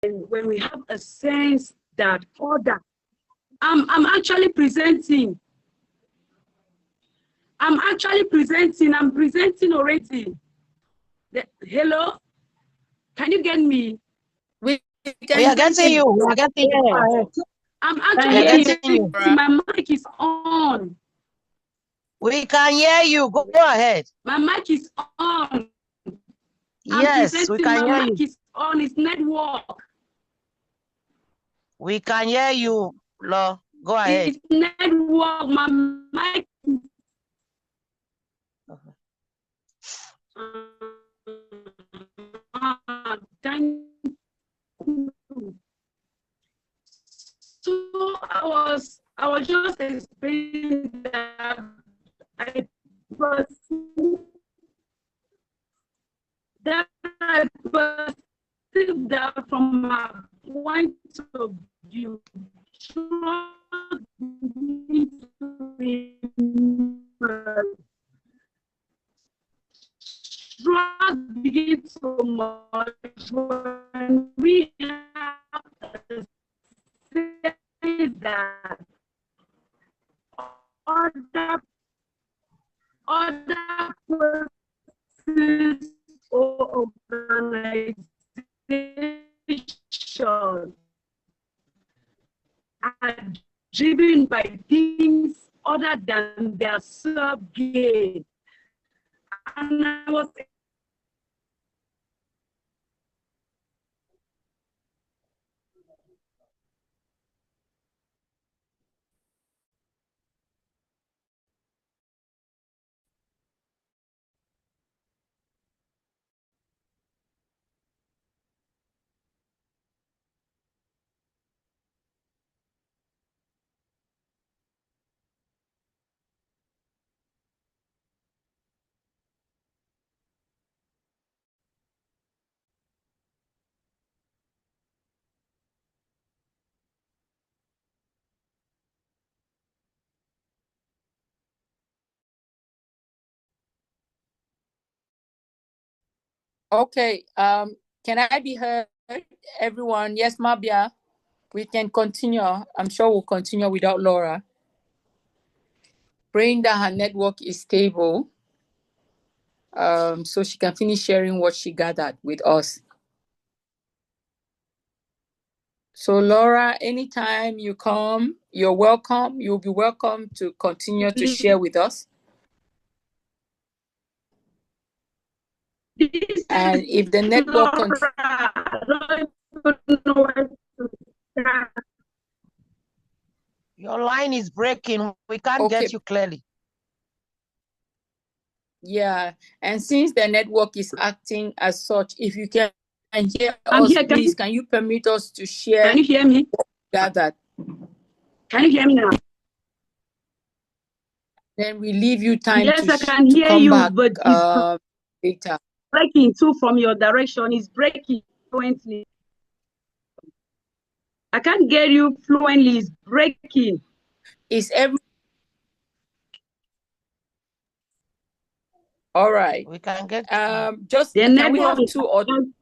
when we have a sense that order, I'm actually presenting. I'm presenting already. Hello? Can you get me? We are getting you. We are getting you. I'm actually getting you. My mic is on. We can hear you. Go ahead. My mic is on. Yes, we can hear you. My mic is on. It's network. We can hear you, Lo. Go ahead. It's network. My mic. Thank you. So I was just explaining that I perceive that from my point of view, trust begins so much when we have to say that other persons or organizations are driven by things other than their self-gain. And I was okay. Can I be heard, everyone? Yes, Mabia. We can continue. I'm sure we'll continue without Laura. Praying that her network is stable, so she can finish sharing what she gathered with us. So Laura, anytime you come, you're welcome. You'll be welcome to continue to share with us. And if the network Your line is breaking. We can't get you clearly. Yeah, and since the network is acting as such, if you can hear us, please, can you permit us to share? Can you hear me? That. Can you hear me now? Then we leave you time yes, to, I can hear come you, back but it's later. Breaking too from your direction. It's breaking fluently. I can't get you fluently. It's breaking. Is every all right? We can get just the can we have two or two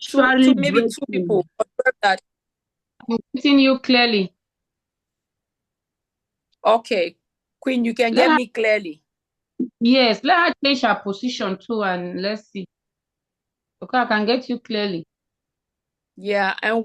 maybe two people that I'm getting you clearly. Okay, Queen, you can get me clearly. Yes, let her change her position too, and let's see. Okay, I can get you clearly. Yeah, and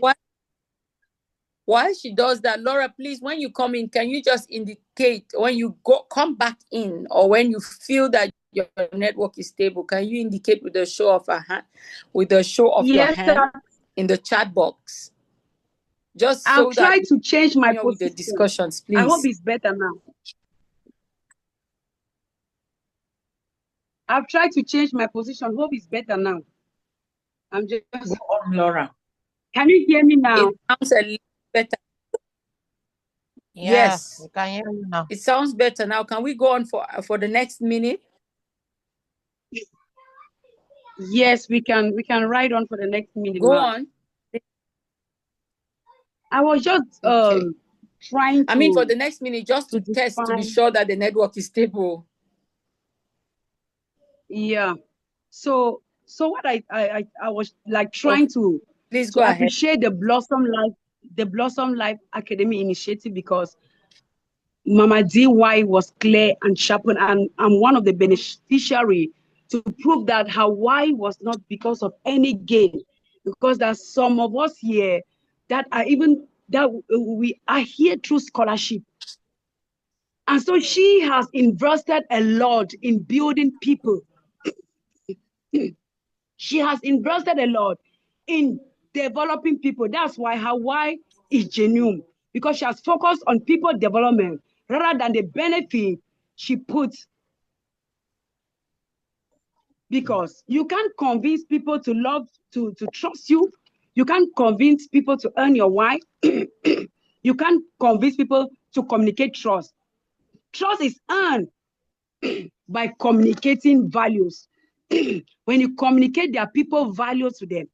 while she does that, Laura, please, when you come in, can you just indicate when you come back in, or when you feel that your network is stable? Can you indicate with a show of a hand, your hand in the chat box? Just I'll so try that to change my position. With the discussions, please. I hope it's better now. I've tried to change my position. Hope it's better now. I'm just go on, Laura. Can you hear me now? It sounds a little better. Yes, we can hear you now. It sounds better now. Can we go on for the next minute? Yes, we can ride on for the next minute. Go on. I was just trying to, for the next minute, just to test to be sure that the network is stable. Yeah. So what I was like trying to Please So go I ahead. appreciate the Blossom Life Academy initiative because Mama DY was clear and sharp, and I'm one of the beneficiary to prove that Hawaii was not because of any gain, because there's some of us here that we are here through scholarship. And so she has invested a lot in building people. She has invested a lot in developing people. That's why Hawaii is genuine, because she has focused on people development rather than the benefit she puts. Because you can't convince people to love, to trust you. You can't convince people to earn your wife. You can't convince people to communicate trust. Trust is earned by communicating values. When you communicate their people values to them,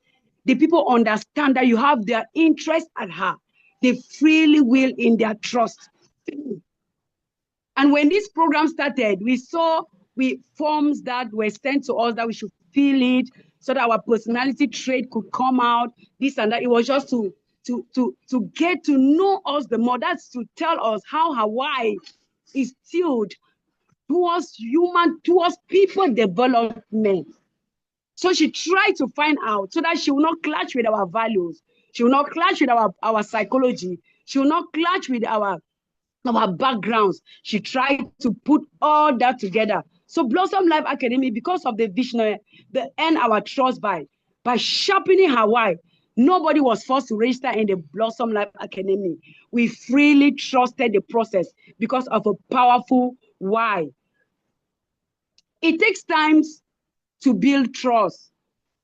the people understand that you have their interest at heart. They freely will in their trust. And when this program started, we saw forms that were sent to us that we should fill it so that our personality trait could come out, this and that. It was just to get to know us the more. That's to tell us how Hawaii is tuned towards people development. So she tried to find out so that she will not clash with our values. She will not clash with our psychology. She will not clash with our backgrounds. She tried to put all that together. So Blossom Life Academy, because of the visionary, they earn our trust by sharpening Hawaii. Nobody was forced to register in the Blossom Life Academy. We freely trusted the process because of a powerful why. It takes time to build trust.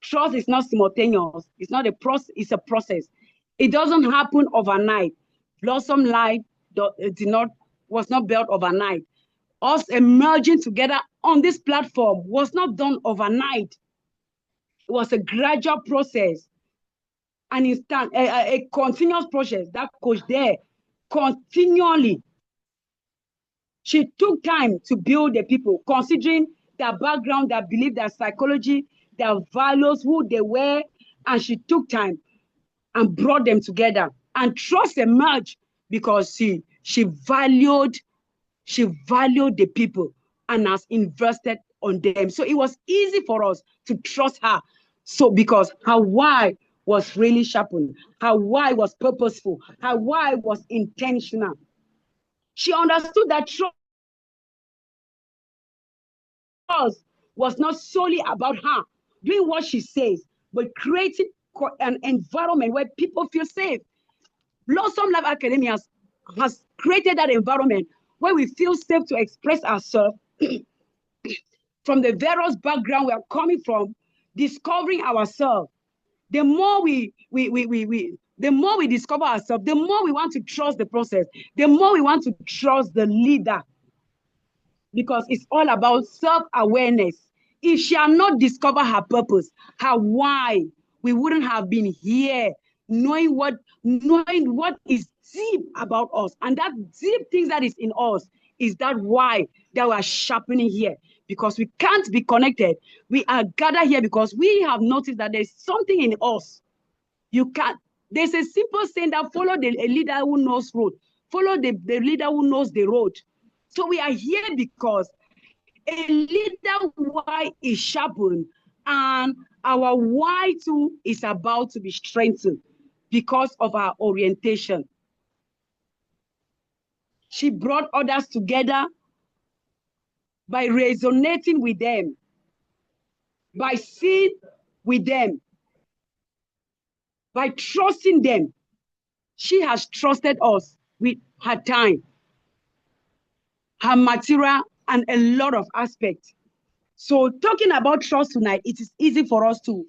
Trust is not simultaneous. It's not a process, it's a process. It doesn't happen overnight. Blossom Life was not built overnight. Us emerging together on this platform was not done overnight. It was a gradual process, a continuous process that Coach there continually. She took time to build the people, considering their background, their belief, their psychology, their values, who they were, and she took time and brought them together. And trust emerged because she valued the people and has invested on them. So it was easy for us to trust her. So because her why was really sharpened, her why was purposeful, her why was intentional. She understood that trust was not solely about her doing what she says, but creating an environment where people feel safe. Blossom Life Academy has created that environment where we feel safe to express ourselves from the various background we are coming from, discovering ourselves. The more we discover ourselves, the more we want to trust the process, the more we want to trust the leader, because it's all about self-awareness. If she had not discovered her purpose, her why, we wouldn't have been here knowing what is deep about us. And that deep thing that is in us is that why that we are sharpening here. Because we can't be connected. We are gathered here because we have noticed that there's something in us. You can't. There's a simple saying that follow a leader who knows road. Follow the leader who knows the road. So we are here because a leader why is sharpened, and our why too is about to be strengthened because of our orientation. She brought others together by resonating with them, by seeing with them, by trusting them. She has trusted us with her time, her material, and a lot of aspects. So talking about trust tonight, it is easy for us to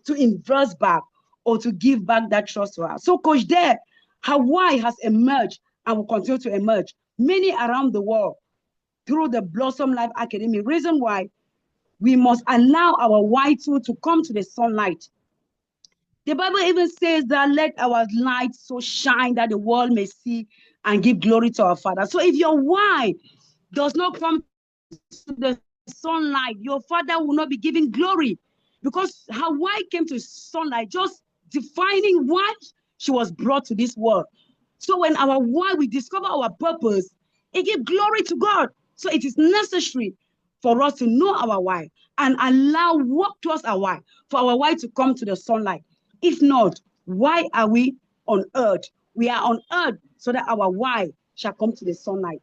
invest back or to give back that trust to her. So Coach there, Hawaii has emerged and will continue to emerge. Many around the world through the Blossom Life Academy. Reason why we must allow our white soul to come to the sunlight. The Bible even says that let our light so shine that the world may see and give glory to our Father. So if your why does not come to the sunlight, your Father will not be giving glory, because Hawaii came to sunlight just defining why she was brought to this world. So when our why, we discover our purpose, it gives glory to God. So it is necessary for us to know our why and allow work towards our why, for our why to come to the sunlight. If not, why are we on earth? We are on earth so that our why shall come to the sunlight.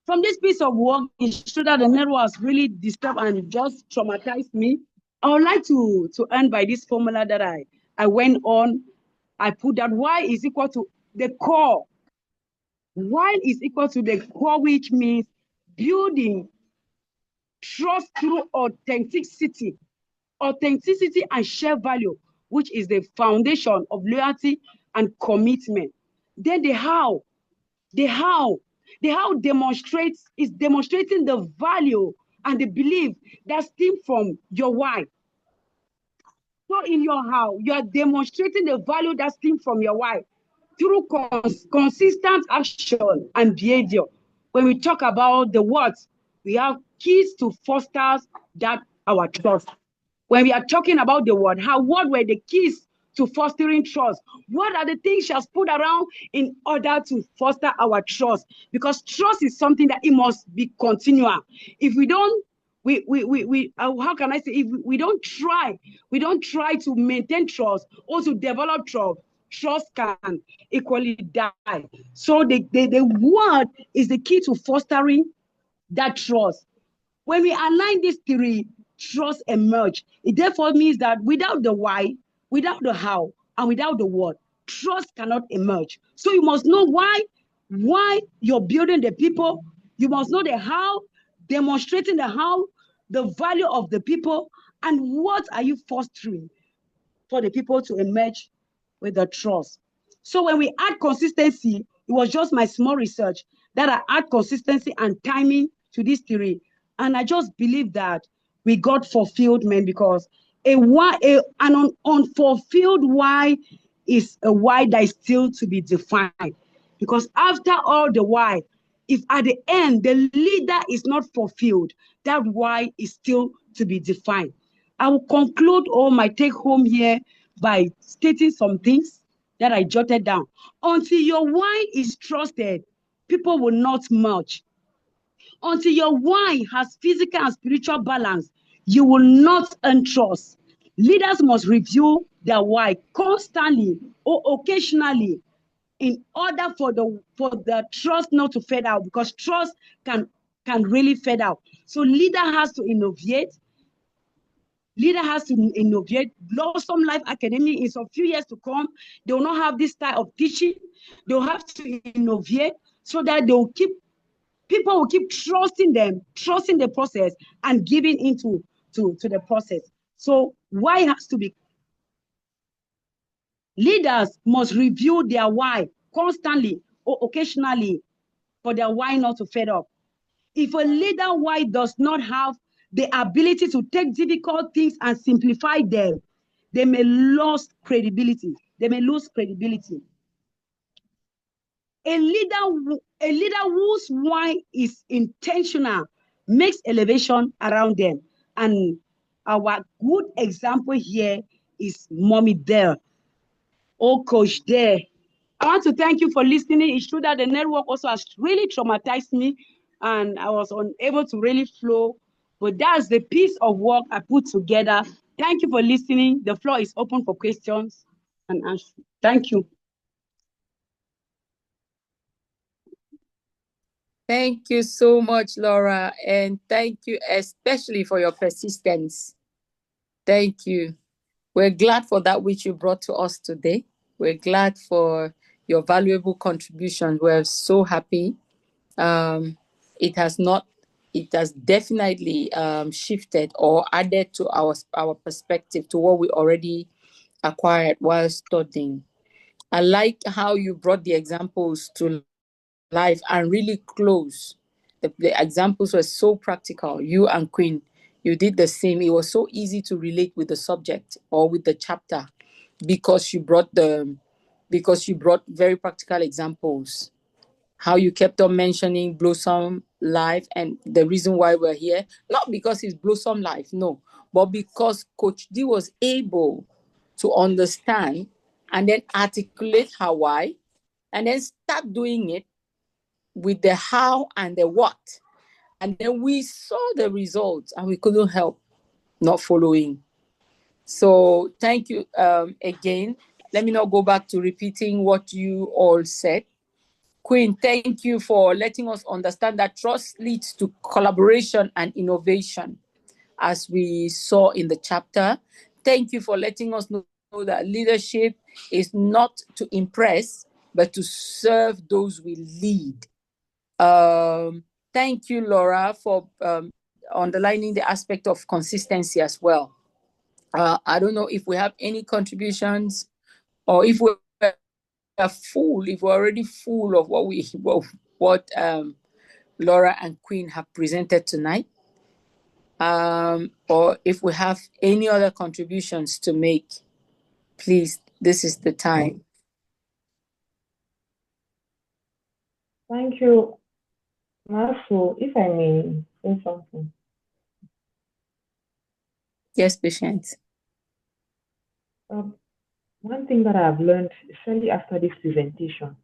From this piece of work, it showed that the network was really disturbed and just traumatized me. I would like to end by this formula that I went on. I put that Y is equal to the core. Y is equal to the core, which means building trust through authenticity. Authenticity and shared value, which is the foundation of loyalty and commitment. Then the how. The how is demonstrating the value and the belief that stem from your why. So in your how, you are demonstrating the value that stems from your why through consistent action and behavior. When we talk about the what, we have keys to foster that our trust. When we are talking about the word, what were the keys to fostering trust? What are the things she has put around in order to foster our trust? Because trust is something that it must be continual. If we don't, how can I say, if we don't try to maintain trust or to develop trust can equally die. So the word is the key to fostering that trust. When we align these three, trust emerge. It therefore means that without the why, without the how, and without the what, trust cannot emerge. So you must know why you're building the people. You must know the how, demonstrating the how, the value of the people, and what are you fostering for the people to emerge with the trust. So when we add consistency, it was just my small research that I add consistency and timing to this theory. And I just believe that we got fulfillment, because an unfulfilled why is a why that is still to be defined. Because after all the why, if at the end the leader is not fulfilled, that why is still to be defined. I will conclude all my take home here by stating some things that I jotted down. Until your why is trusted, people will not merge. Until your why has physical and spiritual balance, you will not earn trust. Leaders must review their why constantly or occasionally in order for the trust not to fade out, because trust can really fade out. So leader has to innovate. Blossom Life Academy in some few years to come, they will not have this style of teaching. They'll have to innovate so that people will keep trusting them, trusting the process, and giving into to the process. So why has to be. Leaders must review their why constantly or occasionally for their why not to fade up. If a leader why does not have the ability to take difficult things and simplify them, they may lose credibility. A leader whose why is intentional makes elevation around them. And our good example here is Mommy Dell. Oh, Coach Dell. I want to thank you for listening. It's true that the network also has really traumatized me, and I was unable to really flow. But that's the piece of work I put together. Thank you for listening. The floor is open for questions and answers. Thank you. Thank you so much, Laura. And thank you especially for your persistence. Thank you. We're glad for that which you brought to us today. We're glad for your valuable contribution. We're so happy. It has definitely shifted or added to our perspective to what we already acquired while studying. I like how you brought the examples to life and really close. The examples were so practical. You and Queen, you did the same. It was so easy to relate with the subject or with the chapter because you brought very practical examples. How you kept on mentioning Blossom Life and the reason why we're here, not because it's Blossom Life, no, but because Coach D was able to understand and then articulate her why, and then start doing it with the how and the what. And then we saw the results and we couldn't help not following. So thank you again. Let me not go back to repeating what you all said. Queen, thank you for letting us understand that trust leads to collaboration and innovation, as we saw in the chapter. Thank you for letting us know that leadership is not to impress, but to serve those we lead. Thank you, Laura, for underlining the aspect of consistency as well. I don't know if we have any contributions, or if we're if we're already full of what Laura and Queen have presented tonight, or if we have any other contributions to make, please, this is the time. Thank you, Marshall. If I may say something. Yes, Patience. One thing that I've learned, especially after this presentation,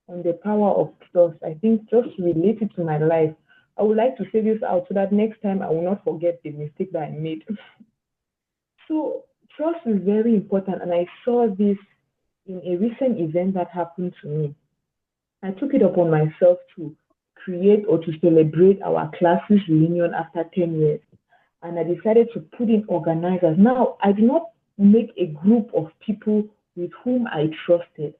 on the power of trust, I think just related to my life, I would like to say this out so that next time I will not forget the mistake that I made. So trust is very important, and I saw this in a recent event that happened to me. I took it upon myself to create or to celebrate our class's reunion after 10 years. And I decided to put in organizers. Now, I did not make a group of people with whom I trusted.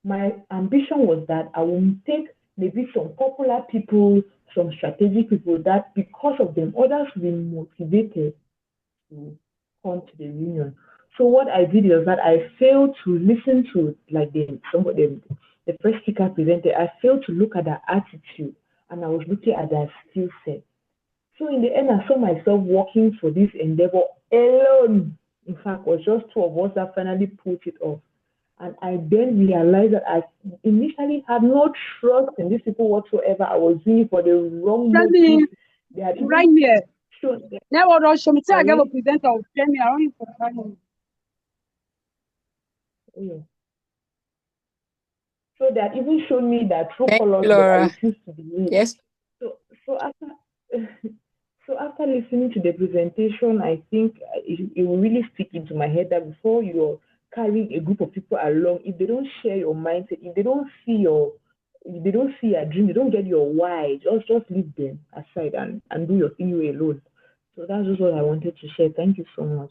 My ambition was that I will take maybe some popular people, some strategic people that because of them, others will be motivated to come to the reunion. So what I did was that I failed to listen to like the first speaker presented. I failed to look at their attitude, and I was looking at their skill set. So in the end, I saw myself working for this endeavor alone. In fact, it was just two of us that finally put it off. And I then realized that I initially had no trust in these people whatsoever. I was doing it for the wrong motive. They had even right here. shown them. Now, what else? Me I Sorry? get a presenter of Jamie. I don't even know. Yeah. So they had even shown me that true Thank you, colors, but I Laura. refused to believe. Yes. So after so after listening to the presentation, I think it will really stick into my head that before you're carrying a group of people along, if they don't share your mindset, if they don't see your dream, they don't get your why, just leave them aside and do your thing you alone. So that's just what I wanted to share. Thank you so much.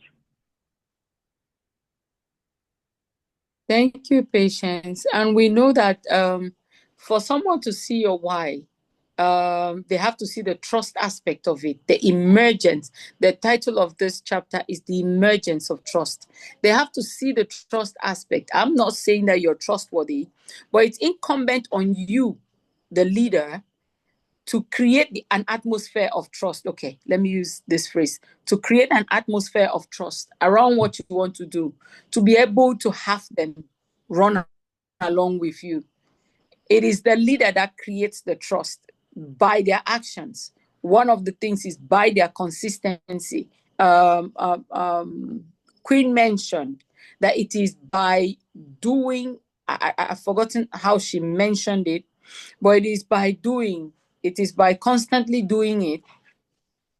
Thank you, Patience. And we know that for someone to see your why, they have to see the trust aspect of it, the emergence. The title of this chapter is The Emergence of Trust. They have to see the trust aspect. I'm not saying that you're trustworthy, but it's incumbent on you, the leader, to create an atmosphere of trust. Okay, let me use this phrase. To create an atmosphere of trust around what you want to do, to be able to have them run along with you. It is the leader that creates the trust by their actions. One of the things is by their consistency. Queen mentioned that it is by doing, I've forgotten how she mentioned it, but it is by doing. It is by constantly doing it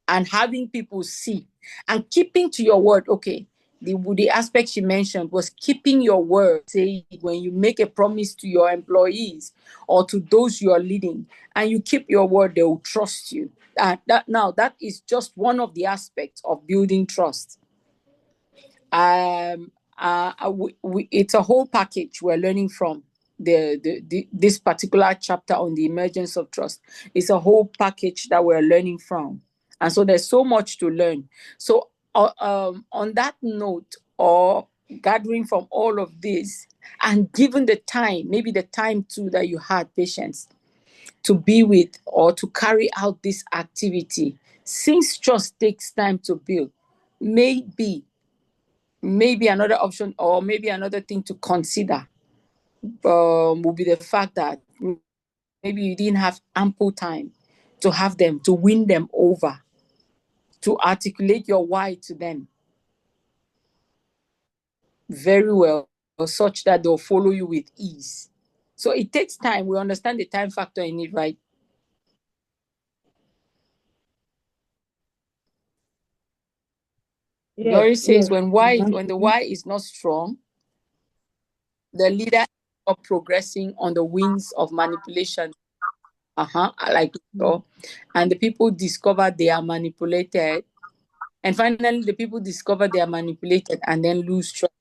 and having people see and keeping to your word. Okay, the aspect she mentioned was keeping your word. Say when you make a promise to your employees or to those you are leading and you keep your word, they will trust you. That is just one of the aspects of building trust. It's a whole package we're learning from this particular chapter on the emergence of trust. It's a whole package that we're learning from. And so there's so much to learn. So on that note, or gathering from all of this, and given the time, maybe the time too that you had, Patience, to be with or to carry out this activity, since trust takes time to build, maybe another option or maybe another thing to consider would be the fact that maybe you didn't have ample time to have them, to win them over, to articulate your why to them very well. such that they'll follow you with ease. So it takes time. We understand the time factor in it, right? Yes, Doris says yes. when the why is not strong, the leader is not progressing on the wings of manipulation. I like it. So. And the people discover they are manipulated. And finally, the people discover they are manipulated and then lose trust.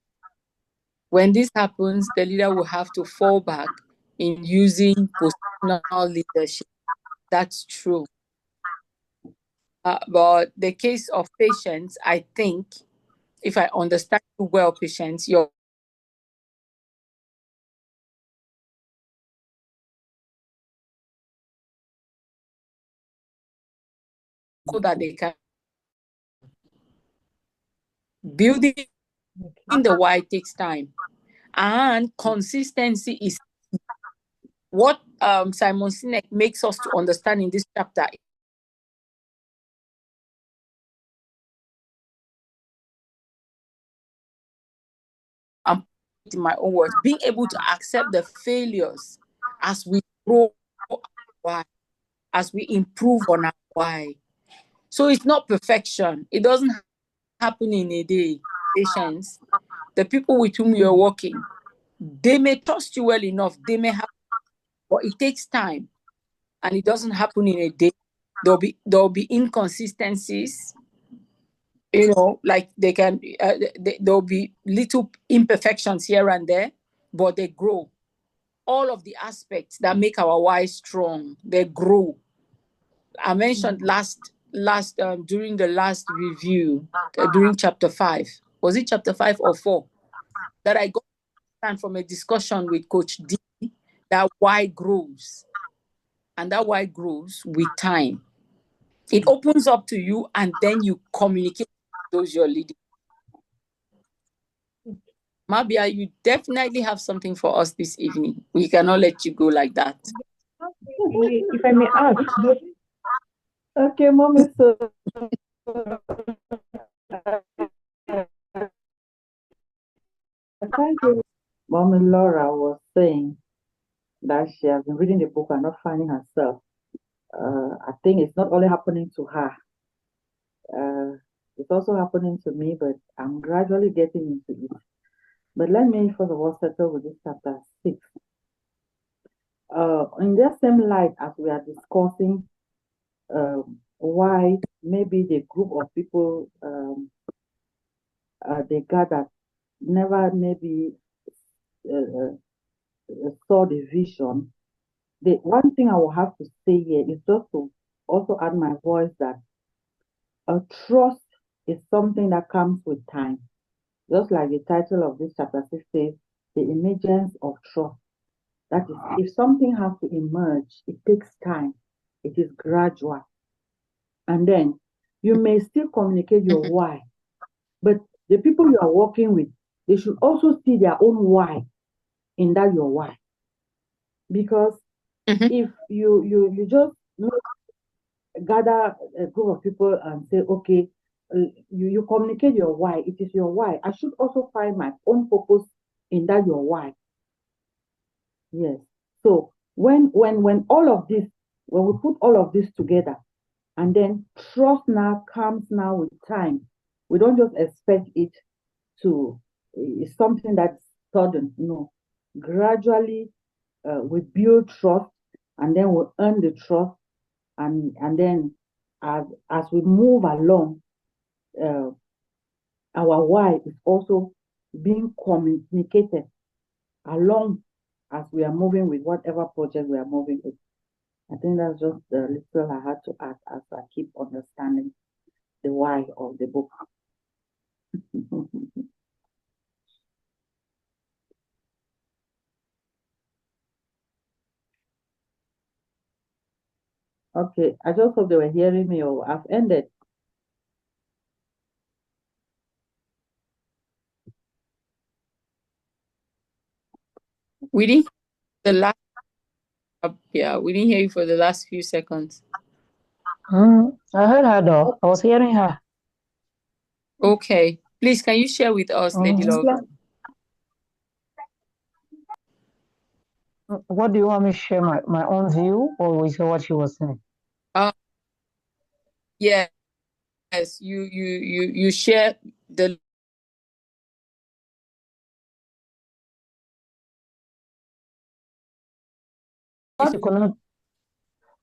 When this happens, the leader will have to fall back in using positional leadership. That's true. But the case of patience, I think, if I understand you well, patience, you're so that they can building the why takes time, and consistency is what Simon Sinek makes us to understand in this chapter. In my own words, being able to accept the failures as we grow, as we improve on our why. So it's not perfection. It doesn't happen in a day. Patience. The people with whom you're working, they may trust you well enough. They may have, but it takes time, and it doesn't happen in a day. There'll be inconsistencies. Like there'll be little imperfections here and there, but they grow. All of the aspects that make our why strong, they grow. I mentioned during the last review, during chapter 5. Was it chapter 5 or 4? That I got from a discussion with Coach D, that why grows. And that why grows with time. It opens up to you, and then you communicate with those you're leading. Mabia, you definitely have something for us this evening. We cannot let you go like that. If I may ask. Okay, Mommy, so thank you. Mommy Laura was saying that she has been reading the book and not finding herself. I think it's not only happening to her. It's also happening to me, but I'm gradually getting into it. But let me first of all settle with this chapter 6. In the same light as we are discussing why maybe the group of people they gathered never maybe saw the vision. The one thing I will have to say here is just to also add my voice that trust is something that comes with time. Just like the title of this chapter 6 says, the emergence of trust. That is, if something has to emerge, it takes time. It is gradual. And then you may still communicate your why, but the people you are working with, they should also see their own why in that your why. Because if you just gather a group of people and say, okay, you communicate your why, it is your why. I should also find my own purpose in that your why. Yes. So when all of this, when we put all of this together, and then trust now comes now with time. We don't just expect it to, it's something that's sudden. No. Gradually, we build trust, and then we earn the trust, and then as we move along, our why is also being communicated along as we are moving with whatever project we are moving with. I think that's just the little I had to add as I keep understanding the why of the book. Okay, I just hope they were hearing me, or I've ended. We didn't we didn't hear you for the last few seconds. I heard her though. I was hearing her. Okay. Please, can you share with us, Lady Love? What do you want me to share my own view, or we say what she was saying? Yes, you share the If you could not,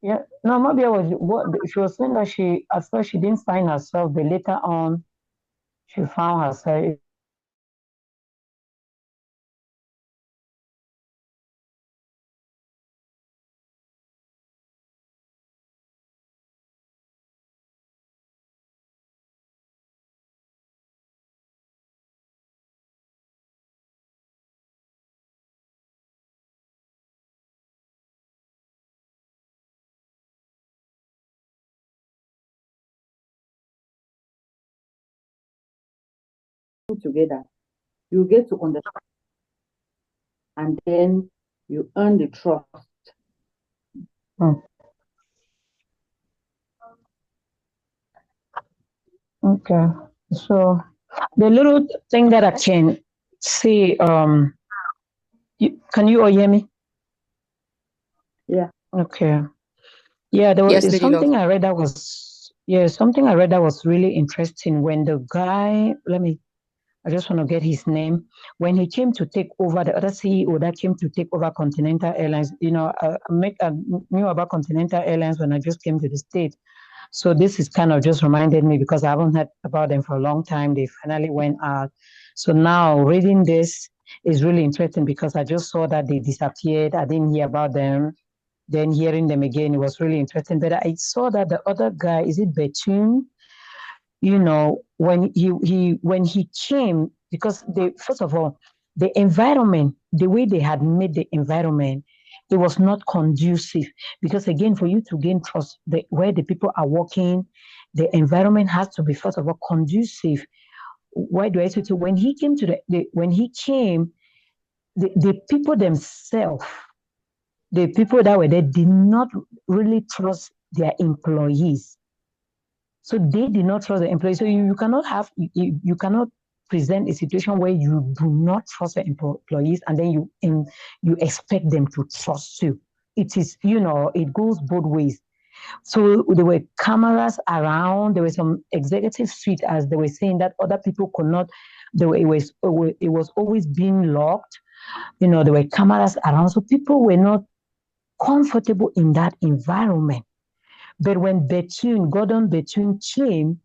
yeah, no, maybe I was what she was saying that she at first she didn't find herself, but later on she found herself. Together, you get to understand, and then you earn the trust. Hmm. Okay, so the little thing that I can see, can you all hear me? Yeah. Okay. Yeah, there yes, was Lady Love. something I read that was really interesting when the guy, I just want to get his name. When he came to take over, the other CEO that came to take over Continental Airlines, I knew about Continental Airlines when I just came to the state. So this is kind of just reminded me because I haven't heard about them for a long time. They finally went out. So now reading this is really interesting because I just saw that they disappeared. I didn't hear about them. Then hearing them again, it was really interesting. But I saw that the other guy, is it Betune? When he came, because first of all, the environment, the way they had made the environment, it was not conducive. Because again, for you to gain trust, where the people are working, the environment has to be first of all conducive. Why do I say so? When he came the people themselves, the people that were there did not really trust their employees. So they did not trust the employees. So you cannot present a situation where you do not trust the employees and then you expect them to trust you. It is, it goes both ways. So there were cameras around. There were some executive suite, as they were saying, that other people could not. It was always being locked. There were cameras around, so people were not comfortable in that environment. But when Gordon Bethune came,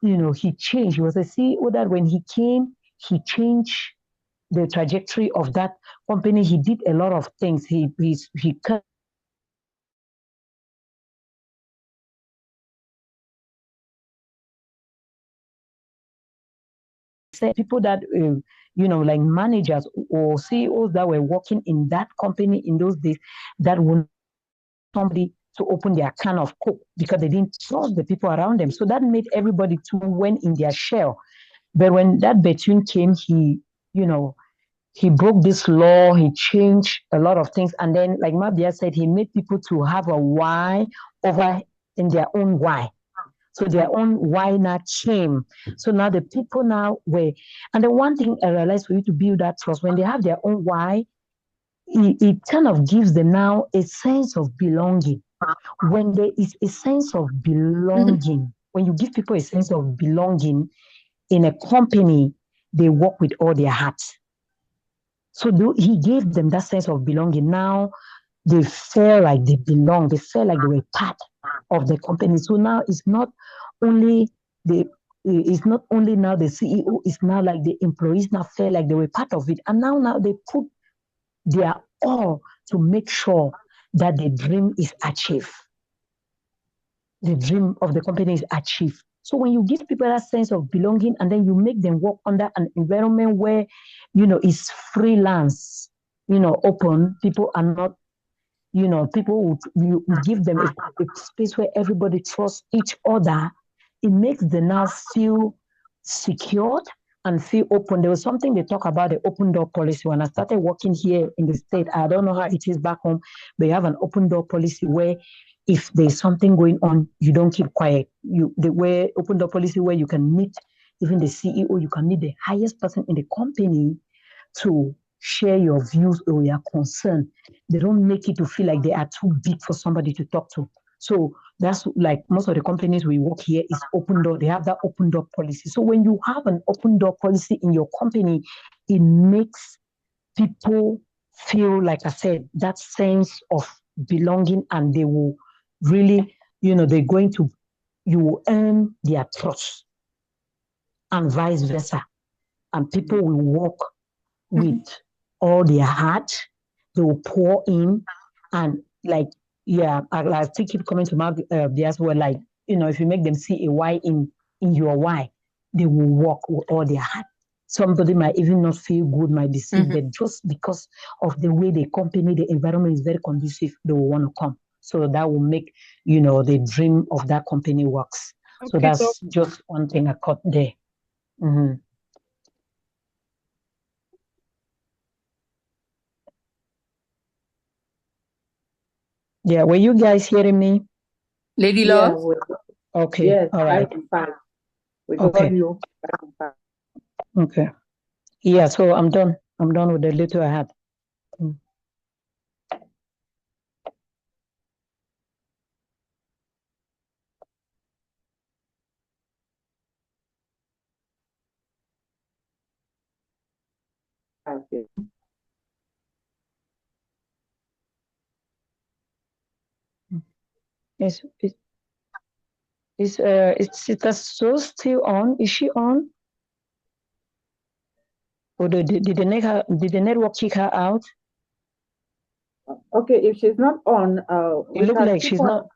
he changed. He was a CEO that when he came, he changed the trajectory of that company. He did a lot of things. He cut people that like managers or CEOs that were working in that company in those days that would somebody to open their can of Coke because they didn't trust the people around them. So that made everybody to went in their shell. But when that Bethune came, he broke this law, he changed a lot of things. And then, like Mabia said, he made people to have a why over in their own why. So their own why now came. So now the people now were, and the one thing I realized for you to build that trust, when they have their own why, it kind of gives them now a sense of belonging. When there is a sense of belonging, when you give people a sense of belonging in a company, they work with all their hearts. So he gave them that sense of belonging. Now they feel like they belong. They feel like they were part of the company. So now it's not only now the CEO, it's now like the employees now feel like they were part of it. And now they put their all to make sure that the dream is achieved. The dream of the company is achieved. So when you give people that sense of belonging and then you make them work under an environment where, it's freelance, open, people are not, people you give them a space where everybody trusts each other. It makes them now feel secured and feel open. There was something they talk about the open door policy. When I started working here in the state, I don't know how it is back home, but you have an open door policy where if there's something going on, you don't keep quiet. The open door policy where you can meet even the CEO, you can meet the highest person in the company to share your views or your concern. They don't make it to feel like they are too big for somebody to talk to. So that's like most of the companies we work here is open door. They have that open door policy. So when you have an open door policy in your company, it makes people feel, like I said, that sense of belonging, and they will really, you will earn their trust, and vice versa. And people will work with all their heart. They will pour in, and like, yeah, I still keep coming to my as well. Like, if you make them see a why in your why, they will work with all their heart. Somebody might even not feel good, might be sick, but just because of the way the company, the environment is very conducive, they will want to come. So that will make, the dream of that company works. Okay, so that's just one thing I caught there. Yeah, were you guys hearing me? Lady Yeah, Love? Okay, yes, all right. We got Okay. you. Okay. Yeah, so I'm done. I'm done with the little I had. Okay. Is so still on? Is she on? Or did the network kick her out? Okay, if she's not on, It looks like she's not.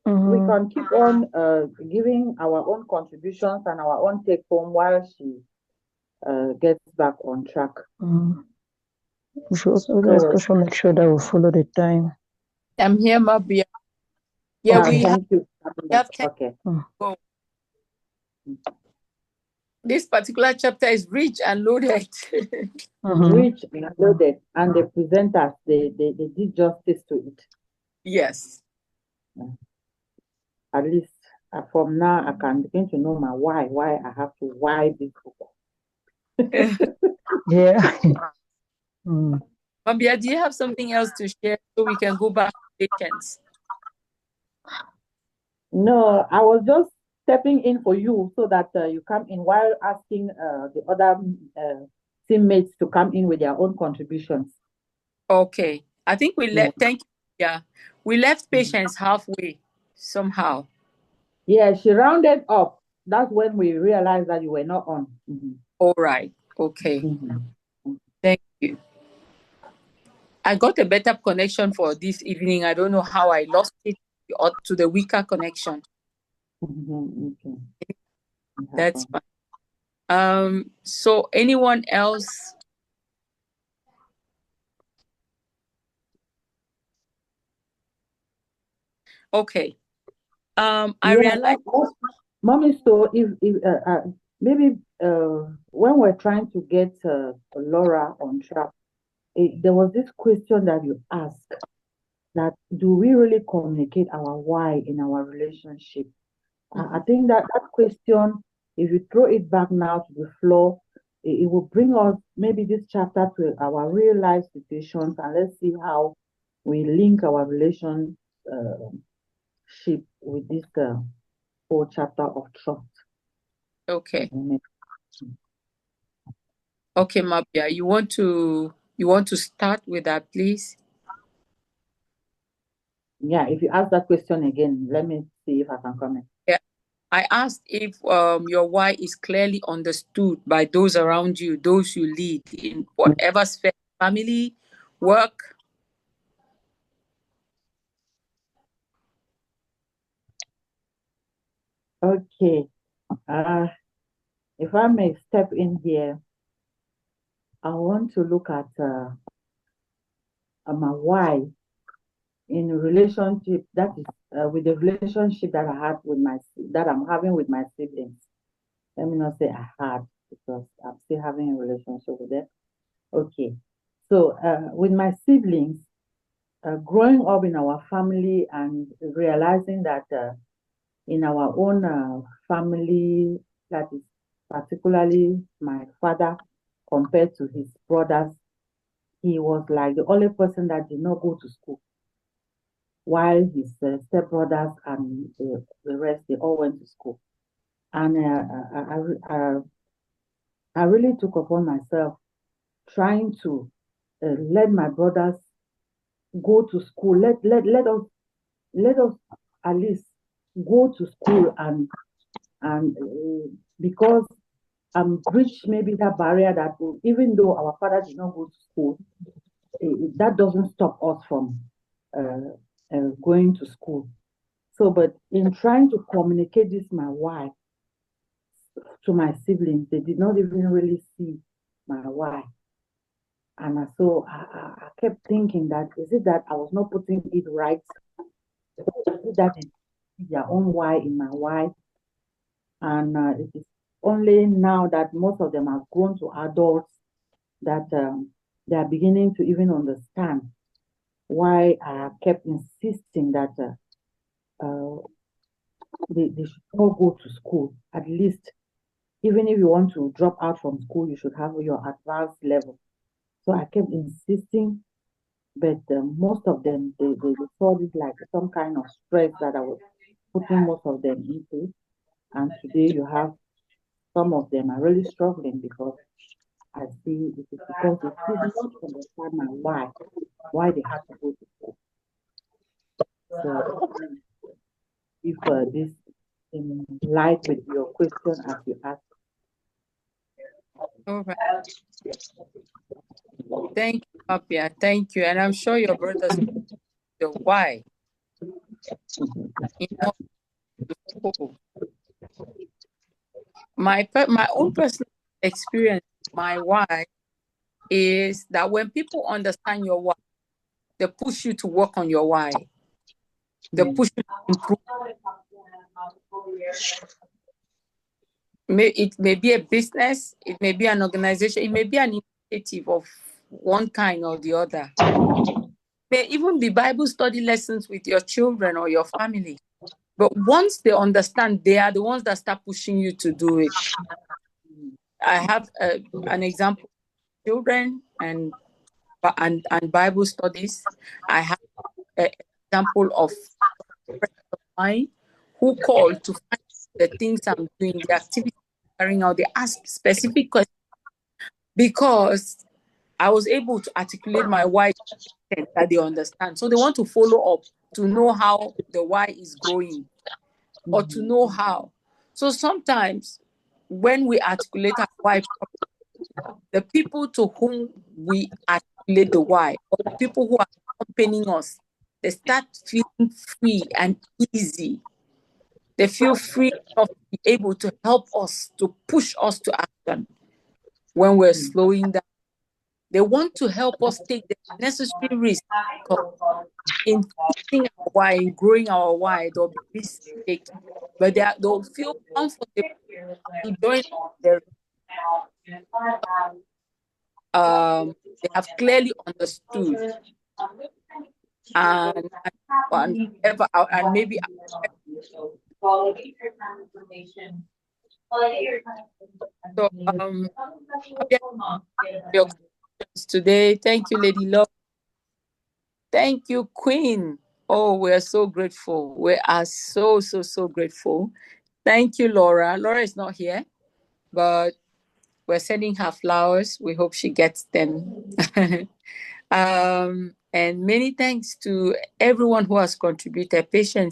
We can keep on giving our own contributions and our own take home while she gets back on track. We should also make sure that we follow the time. I'm here, Mabia. Yeah, Okay. Thank you. we have 10 Okay. go. This particular chapter is rich and loaded. Rich and loaded, and the presenters, they did justice to it. Yes. At least from now, I can begin to know my why I have to why this book. Yeah. Mabia, do you have something else to share so we can go back to patients? No, I was just stepping in for you so that you come in while asking the other teammates to come in with their own contributions. Okay. I think we left. Yeah. Thank you. Yeah. We left patients halfway somehow. Yeah, she rounded up. That's when we realized that you were not on. All right. Okay. Thank you. I got a better connection for this evening. I don't know how I lost it to the weaker connection. Okay. That's fine. So anyone else? Okay. I realized, Mommy, so if maybe when we're trying to get Laura on track, there was this question that you asked, that do we really communicate our why in our relationship? I think that question, if you throw it back now to the floor, it will bring us maybe this chapter to our real life situations, and let's see how we link our relationship with this whole chapter of trust. okay. Okay, Mabia, you want to start with that, please? Yeah, if you ask that question again, let me see if I can comment. Yeah. I asked if your why is clearly understood by those around you, those you lead in whatever sphere, family, work. Okay. If I may step in here, I want to look at my why in relationship, that is with the relationship that I'm having with my siblings. Let me not say I had, because I'm still having a relationship with them. Okay. So with my siblings, growing up in our family and realizing that in our own family, that is particularly my father compared to his brothers, he was like the only person that did not go to school, while his stepbrothers and the rest, they all went to school. And I really took upon myself trying to let my brothers go to school. Let us at least go to school and because bridge maybe that barrier that even though our father did not go to school, that doesn't stop us from going to school. So, but in trying to communicate this my why to my siblings, they did not even really see my why. And so I kept thinking that, is it that I was not putting it right? Is it that it's their own why in my why? And it is only now that most of them have grown to adults that they are beginning to even understand why I kept insisting that they should all go to school. At least, even if you want to drop out from school, you should have your advanced level. So I kept insisting, but most of them, they saw this like some kind of stress that I was putting most of them into. And today you have some of them are really struggling because I see it is because they still don't understand my why they have to go to school. So if this in light with your question as you asked. All right. Thank you, Apia. Thank you. And I'm sure your brothers know why. You know, my own personal experience, my why is that when people understand your why, they push you to work on your why. They push you to improve. It may be a business, it may be an organization, it may be an initiative of one kind or the other. It may even be Bible study lessons with your children or your family. But once they understand, they are the ones that start pushing you to do it. I have an example of children and Bible studies. I have an example of mine who called to find the things I'm doing, the activities I'm carrying out. They ask specific questions because I was able to articulate my why that they understand. So they want to follow up to know how the why is growing or to know how. So sometimes when we articulate our why, the people to whom we articulate the why, or the people who are accompanying us, they start feeling free and easy. They feel free enough to be able to help us, to push us to action when we're slowing down. They want to help us take the necessary risk in fixing our why, in growing our why. There'll be risk taking, but they'll feel comfortable to join their they have clearly understood and maybe so your questions today. Thank you, Lady Love. Thank you, Queen. Oh, we're so grateful. We are so grateful. Thank you, Laura. Laura is not here, but we're sending her flowers. We hope she gets them. And many thanks to everyone who has contributed. Patience